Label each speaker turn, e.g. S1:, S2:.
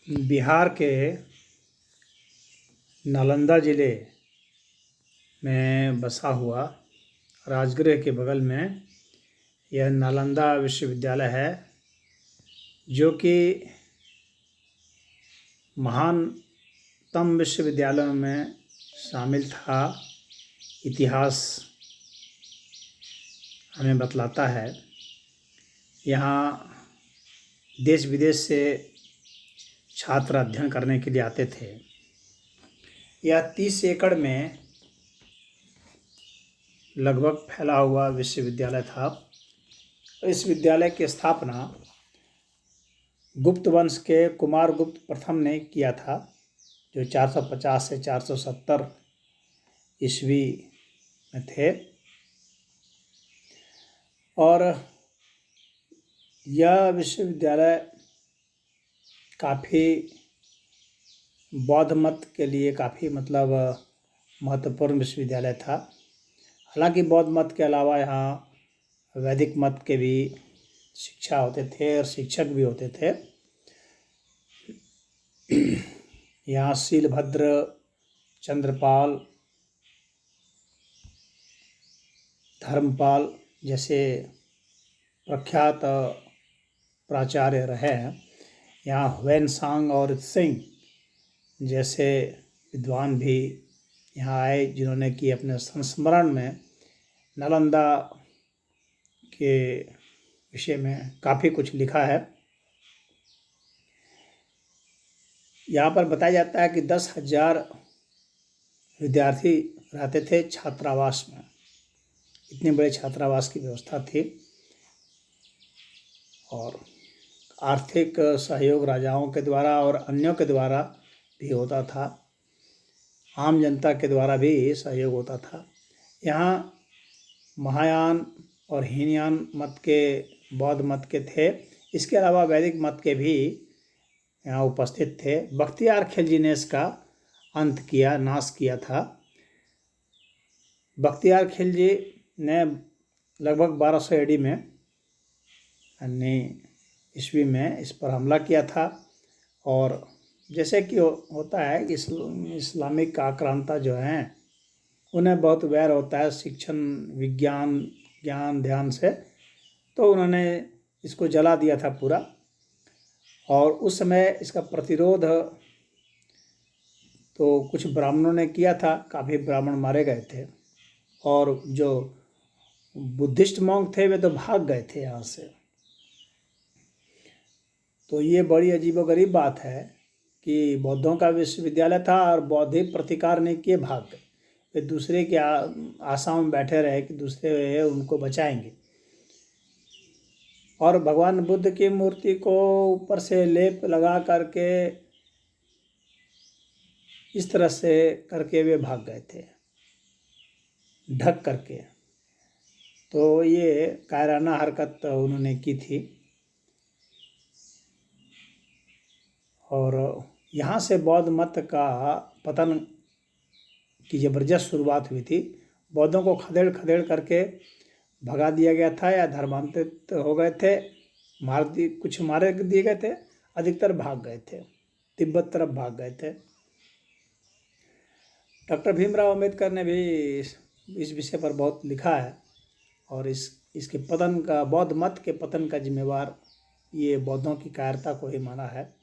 S1: बिहार के नालंदा ज़िले में बसा हुआ राजगृह के बगल में यह नालंदा विश्वविद्यालय है, जो कि महानतम विश्वविद्यालयों में शामिल था। इतिहास हमें बतलाता है। यहाँ देश विदेश से छात्र अध्ययन करने के लिए आते थे। यह 30 एकड़ में लगभग फैला हुआ विश्वविद्यालय था। इस विद्यालय की स्थापना गुप्त वंश के कुमार गुप्त प्रथम ने किया था, जो 450 से 470 ईस्वी में थे। और यह विश्वविद्यालय काफ़ी बौद्ध मत के लिए काफ़ी महत्वपूर्ण विश्वविद्यालय था। हालांकि बौद्ध मत के अलावा यहाँ वैदिक मत के भी शिक्षा होते थे और शिक्षक भी होते थे। यहाँ शीलभद्र, चंद्रपाल, धर्मपाल जैसे प्रख्यात प्राचार्य रहे हैं। यहाँ ह्वेनसांग और सिंह जैसे विद्वान भी यहाँ आए, जिन्होंने कि अपने संस्मरण में नालंदा के विषय में काफ़ी कुछ लिखा है। यहाँ पर बताया जाता है कि 10,000 विद्यार्थी रहते थे छात्रावास में। इतने बड़े छात्रावास की व्यवस्था थी और आर्थिक सहयोग राजाओं के द्वारा और अन्यों के द्वारा भी होता था। आम जनता के द्वारा भी सहयोग होता था। यहाँ महायान और हीनयान मत के, बौद्ध मत के थे। इसके अलावा वैदिक मत के भी यहाँ उपस्थित थे। बख्तियार खिलजी ने इसका अंत किया, नाश किया था। बख्तियार खिलजी ने लगभग 1200 AD में यानी ईस्वी में इस पर हमला किया था। और जैसे कि होता है कि इस्लामिक आक्रांता जो हैं उन्हें बहुत वैर होता है शिक्षण, विज्ञान, ज्ञान ध्यान से, तो उन्होंने इसको जला दिया था पूरा। और उस समय इसका प्रतिरोध तो कुछ ब्राह्मणों ने किया था, काफ़ी ब्राह्मण मारे गए थे। और जो बुद्धिस्ट मॉन्क थे वे तो भाग गए थे यहाँ से। तो ये बड़ी अजीबोगरीब बात है कि बौद्धों का विश्वविद्यालय था और बौद्ध ही प्रतिकार नहीं किए, भाग गए। वे दूसरे के आशा में बैठे रहे कि दूसरे उनको बचाएंगे। और भगवान बुद्ध की मूर्ति को ऊपर से लेप लगा करके इस तरह से करके वे भाग गए थे, ढक करके। तो ये कायराना हरकत उन्होंने की थी। और यहाँ से बौद्ध मत का पतन की ज़बरदस्त शुरुआत हुई थी। बौद्धों को खदेड़ खदेड़ करके भगा दिया गया था या धर्मांतरित हो गए थे, कुछ मारे दिए गए थे, अधिकतर भाग गए थे, तिब्बत तरफ भाग गए थे। डॉक्टर भीमराव अंबेडकर ने भी इस विषय पर बहुत लिखा है और इसके पतन का, बौद्ध मत के पतन का जिम्मेवार ये बौद्धों की कायरता को ही माना है।